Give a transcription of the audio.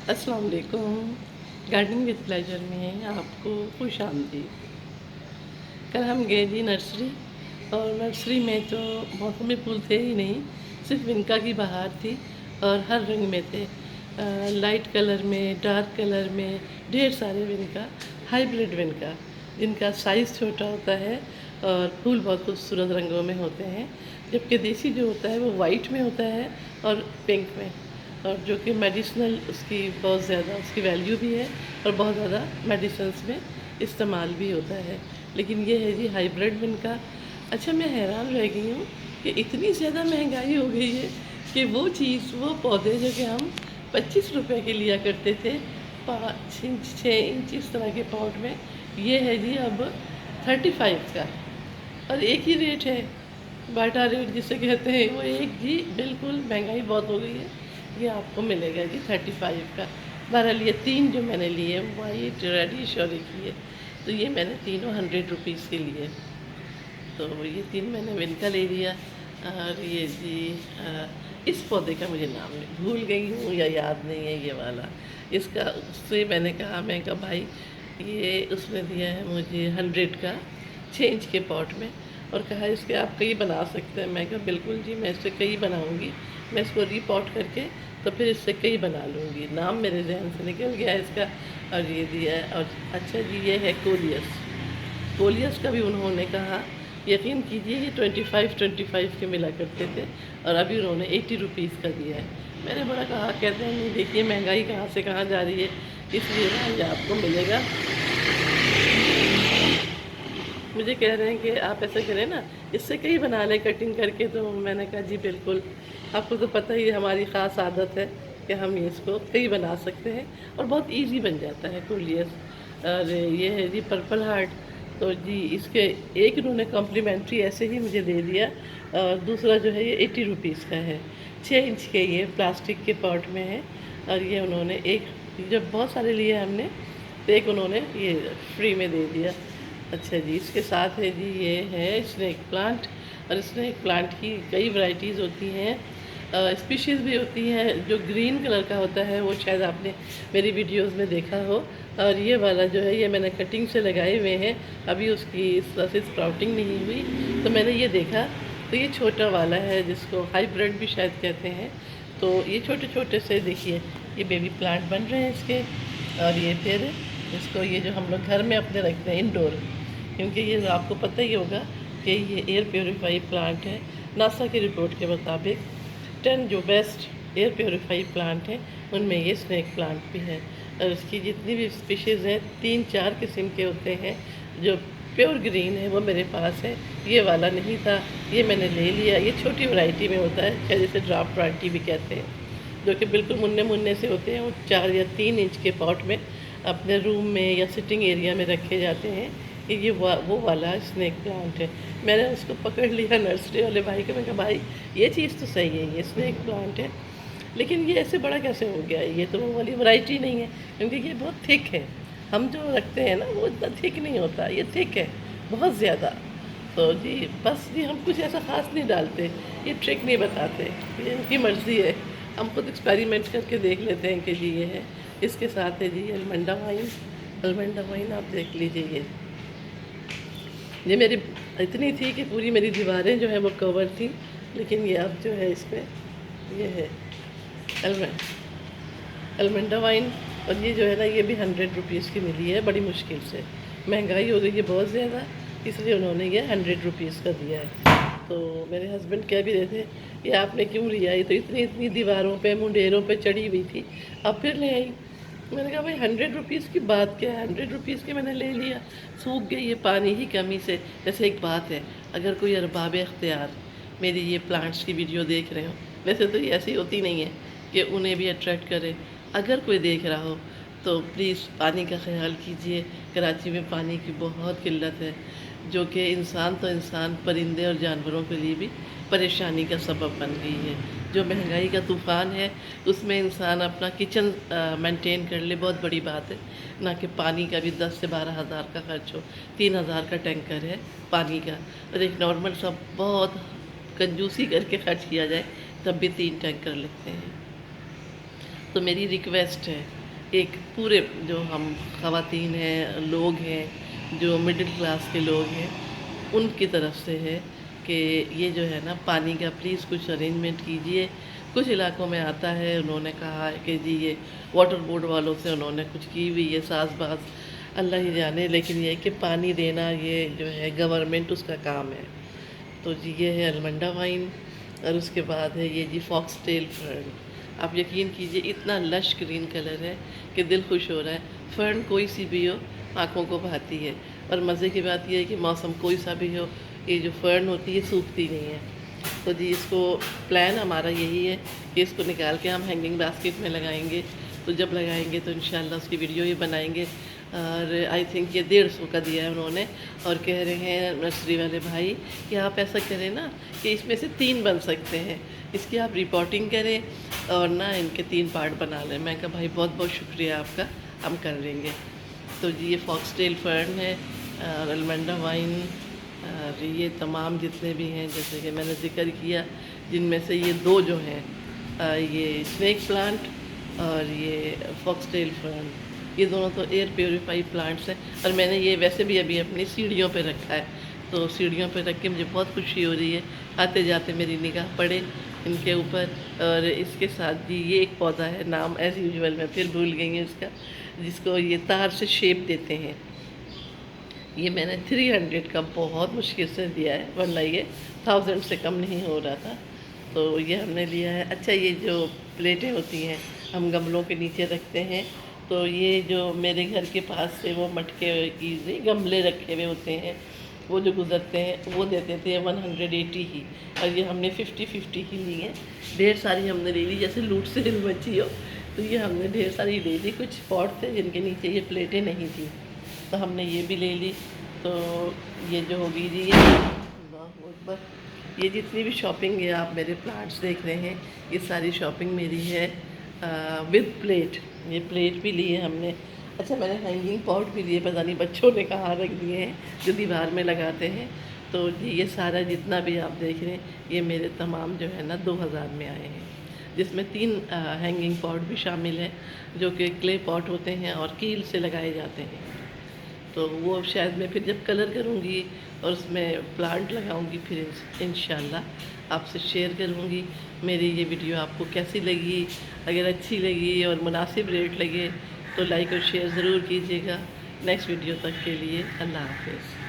अस्सलाम वालेकुम। Gardening with pleasure में आपको खुश आमदीद। कल हम गए जी नर्सरी, और नर्सरी में तो मौसमी फूल थे ही नहीं, सिर्फ इनका की बहार थी और हर रंग में थे। लाइट कलर में, डार्क कलर में, ढेर सारे विनका, हाइब्रिड विनका, जिनका साइज़ छोटा होता है और फूल बहुत खूबसूरत रंगों में होते हैं। जबकि देसी जो होता है वो वाइट में होता है और पिंक में, और जो कि मेडिसिनल उसकी बहुत ज़्यादा उसकी वैल्यू भी है और बहुत ज़्यादा मेडिसिन्स में इस्तेमाल भी होता है। लेकिन ये है जी हाइब्रिड विनका। अच्छा, मैं हैरान रह गई हूँ कि इतनी ज़्यादा महंगाई हो गई है कि वो चीज़, वो पौधे जो कि हम 25 रुपए के लिया करते थे 5 इंच 6 इंच इस तरह के पॉट में, ये है जी अब 35 का। और एक ही रेट है, बाटा रेट जिसे कहते हैं, वो एक जी बिल्कुल महंगाई बहुत हो गई है। ये आपको मिलेगा जी 35 का। बहरहाल ये तीन जो मैंने लिए, वाइट, रेडिश और एक ये, तो ये मैंने तीनों 100 रुपीज़ के लिए, तो ये तीन मैंने विनका ले लिया। और ये जी इस पौधे का मुझे नाम नहीं, भूल गई हूँ या याद नहीं है ये वाला। इसका उससे मैंने कहा, मैं कहा भाई ये उसने दिया है मुझे 100 का 6 इंच के पॉट में, और कहा इसके आप कई बना सकते हैं। मैं कहा बिल्कुल जी, मैं इससे कई बनाऊँगी, मैं इसको रीपॉट करके तो फिर इससे कई बना लूँगी। नाम मेरे जहन से निकल गया इसका, और ये दिया है। और अच्छा जी, ये है कोलियस। कोलियस का भी उन्होंने कहा, यकीन कीजिए ये 25 के मिला करते थे, और अभी उन्होंने 80 रुपीज़ का दिया है। मैंने बड़ा कहा, कहते हैं नहीं देखिए महंगाई कहाँ से कहाँ जा रही है, इसलिए ना ये आपको मिलेगा। मुझे कह रहे हैं कि आप ऐसा करें ना, इससे कई बना लें कटिंग करके। तो मैंने कहा जी बिल्कुल, आपको तो पता ही है हमारी ख़ास आदत है कि हम ये इसको कई बना सकते हैं, और बहुत इजी बन जाता है कोलियस। और ये है जी पर्पल हार्ट, तो जी इसके एक इन्होंने कॉम्प्लीमेंट्री ऐसे ही मुझे दे दिया, और दूसरा जो है ये 80 रुपीज़ का है। 6 इंच के ये प्लास्टिक के पॉट में है, और ये उन्होंने एक, जब बहुत सारे लिए हमने तो एक उन्होंने ये फ्री में दे दिया। अच्छा जी, इसके साथ है जी, ये है स्नेक प्लांट। और स्नेक प्लांट की कई वैरायटीज़ होती हैं, स्पीशीज़ भी होती हैं। जो ग्रीन कलर का होता है वो शायद आपने मेरी वीडियोस में देखा हो। और ये वाला जो है ये मैंने कटिंग से लगाए हुए हैं, अभी उसकी इस तरह से स्प्राउटिंग नहीं हुई, तो मैंने ये देखा। तो ये छोटा वाला है जिसको हाइब्रिड भी शायद कहते हैं। तो ये छोटे छोटे से देखिए, ये बेबी प्लांट बन रहे हैं इसके। और ये फिर इसको, ये जो हम लोग घर में अपने रखते हैं इंडोर, क्योंकि ये आपको पता ही होगा कि ये एयर प्योरीफाई प्लांट है। नासा की रिपोर्ट के मुताबिक 10 जो बेस्ट एयर प्योरीफाई प्लांट हैं उनमें ये स्नेक प्लांट भी है। और इसकी जितनी भी स्पीशीज़ हैं 3-4 किस्म के होते हैं। जो प्योर ग्रीन है वो मेरे पास है, ये वाला नहीं था, ये मैंने ले लिया। ये छोटी वैरायटी में होता है, क्या जिसे ड्राफ्ट वैरायटी भी कहते हैं, जो कि बिल्कुल मुन्ने मुन्ने से होते हैं। वो 4 या 3 इंच के पॉट में अपने रूम में या सिटिंग एरिया में रखे जाते हैं। ये वो वाला स्नेक प्लांट है। मैंने उसको पकड़ लिया नर्सरी वाले भाई को, मैं कहा भाई ये चीज़ तो सही है, ये स्नेक प्लांट है, लेकिन ये ऐसे बड़ा कैसे हो गया, ये तो वो वाली वैरायटी नहीं है, क्योंकि ये बहुत थिक है। हम जो रखते हैं ना वो इतना थिक नहीं होता, ये थिक है बहुत ज़्यादा। तो जी बस जी, हम कुछ ऐसा ख़ास नहीं डालते, ये ट्रिक नहीं बताते, ये इनकी मर्ज़ी है। हम खुद एक्सपेरिमेंट करके देख लेते हैं कि जी ये है। इसके साथ है जी अलमंडा वाइन। अलमंडा वाइन आप देख लीजिए, ये मेरी इतनी थी कि पूरी मेरी दीवारें जो है वो कवर थी, लेकिन ये अब जो है इसमें ये है अलमंडा वाइन। और ये जो है ना, ये भी 100 रुपीज़ की मिली है, बड़ी मुश्किल से। महंगाई हो गई है बहुत ज़्यादा, इसलिए उन्होंने ये 100 रुपीज़ का दिया है। तो मेरे हस्बैंड कह भी रहे थे, ये आपने क्यों लिया, ये तो इतनी इतनी दीवारों पे मुंडेरों पे चढ़ी हुई थी, अब फिर ले आई। मैंने कहा भाई 100 रुपीज़ की बात क्या है, 100 रुपीज़ के मैंने ले लिया, सूख गई है पानी की कमी से। जैसे एक बात है, अगर कोई अरबाब इख्तियार मेरी ये प्लांट्स की वीडियो देख रहे हो, वैसे तो ये ऐसी होती नहीं है कि उन्हें भी अट्रैक्ट करे, अगर कोई देख रहा हो तो प्लीज़ पानी का ख्याल कीजिए। कराची में पानी की बहुत किल्लत है, जो कि इंसान तो इंसान, परिंदे और जानवरों के लिए भी परेशानी का सबब बन गई है। जो महंगाई का तूफ़ान है उसमें इंसान अपना किचन मेंटेन कर ले, बहुत बड़ी बात है, ना कि पानी का भी 10 से 12 हज़ार का खर्च हो। 3 हज़ार का टैंकर है पानी का, और एक नॉर्मल सब बहुत कंजूसी करके खर्च किया जाए तब भी 3 टैंकर लगते हैं। تو میری ریکویسٹ ہے ایک پورے جو ہم خواتین ہیں، لوگ ہیں جو مڈل کلاس کے لوگ ہیں، ان کی طرف سے ہے کہ یہ جو ہے نا پانی کا پلیز کچھ ارینجمنٹ کیجئے۔ کچھ علاقوں میں آتا ہے، انہوں نے کہا ہے کہ جی یہ واٹر بورڈ والوں سے انہوں نے کچھ کی ہوئی ہے ساز باز، اللہ ہی جانے، لیکن یہ ہے کہ پانی دینا یہ جو ہے گورنمنٹ اس کا کام ہے۔ تو جی یہ ہے المنڈا وائن، اور اس کے بعد ہے یہ جی فاکس ٹیل فرن۔ آپ یقین کیجئے اتنا لش گرین کلر ہے کہ دل خوش ہو رہا ہے۔ فرن کوئی سی بھی ہو آنکھوں کو بھاتی ہے، اور مزے کی بات یہ ہے کہ موسم کوئی سا بھی ہو، یہ جو فرن ہوتی ہے سوکھتی نہیں ہے۔ تو جی اس کو پلان ہمارا یہی ہے کہ اس کو نکال کے ہم ہینگنگ باسکٹ میں لگائیں گے، تو جب لگائیں گے تو انشاءاللہ اس کی ویڈیو ہی بنائیں گے۔ اور آئی تھنک یہ 150 کا دیا ہے انہوں نے، اور کہہ رہے ہیں نرسری والے بھائی کہ آپ ایسا کریں نا کہ اس میں سے 3 بن سکتے ہیں، اس کی آپ رپورٹنگ کریں اور نا ان کے 3 پارٹ بنا لیں۔ میں کہا بھائی بہت بہت شکریہ آپ کا، ہم کر لیں گے۔ تو جی یہ فاکس ٹیل فرن ہے، اور المنڈا وائن، اور یہ تمام جتنے بھی ہیں جیسے کہ میں نے ذکر کیا، جن میں سے یہ 2 جو ہیں یہ اسنیک پلانٹ اور یہ فاکس ٹیل فرن، یہ دونوں تو ایئر پیوریفائی پلانٹس ہیں، اور میں نے یہ ویسے بھی ابھی اپنی سیڑھیوں پہ رکھا ہے، تو سیڑھیوں پہ رکھ کے مجھے بہت خوشی ہو رہی ہے، آتے جاتے میری نگاہ پڑے ان کے اوپر۔ اور اس کے ساتھ بھی یہ ایک پودا ہے، نام ایز یوزول میں پھر بھول گئی ہوں اس کا، جس کو یہ تار سے شیپ دیتے ہیں۔ یہ میں نے 300 کا بہت مشکل سے دیا ہے، ورنہ یہ 1000 سے کم نہیں ہو رہا تھا، تو یہ ہم نے لیا ہے۔ اچھا یہ جو پلیٹیں ہوتی ہیں ہم گملوں کے نیچے رکھتے ہیں، تو یہ جو میرے گھر کے پاس سے وہ مٹکے کی گملے رکھے ہوئے ہوتے ہیں، وہ جو گزرتے ہیں وہ دیتے تھے 180 ہی، اور یہ ہم نے 50 ہی لی ہیں۔ ڈھیر ساری ہم نے لے لی، جیسے لوٹ سے ہل مچی ہو، تو یہ ہم نے ڈھیر ساری لے لی۔ کچھ پاٹ تھے جن کے نیچے یہ پلیٹیں نہیں تھیں، تو ہم نے یہ بھی لے لی۔ تو یہ جو ہوگی جی یہ اللہ اکبر، یہ جتنی بھی شاپنگ ہے آپ میرے پلانٹس دیکھ رہے ہیں، یہ ساری شاپنگ میری ہے ود پلیٹ۔ یہ پلیٹ بھی لی ہے ہم نے۔ اچھا میں نے ہینگنگ پاٹ بھی لیے، پتہ نہیں بچوں نے کہاں رکھ دیے ہیں، جو دیوار میں لگاتے ہیں۔ تو جی یہ سارا جتنا بھی آپ دیکھ رہے ہیں یہ میرے تمام جو ہے نا 2000 میں آئے ہیں، جس میں 3 ہینگنگ پاٹ بھی شامل ہیں جو کہ کلے پاٹ ہوتے ہیں اور کیل سے لگائے جاتے ہیں۔ تو وہ شاید میں پھر جب کلر کروں گی اور اس میں پلانٹ لگاؤں گی پھر انشاءاللہ آپ سے شیئر کروں گی۔ میری یہ ویڈیو آپ کو کیسی لگی؟ اگر اچھی لگی اور مناسب ریٹ لگے تو لائک اور شیئر ضرور کیجیے گا۔ نیکسٹ ویڈیو تک کے لیے اللہ حافظ۔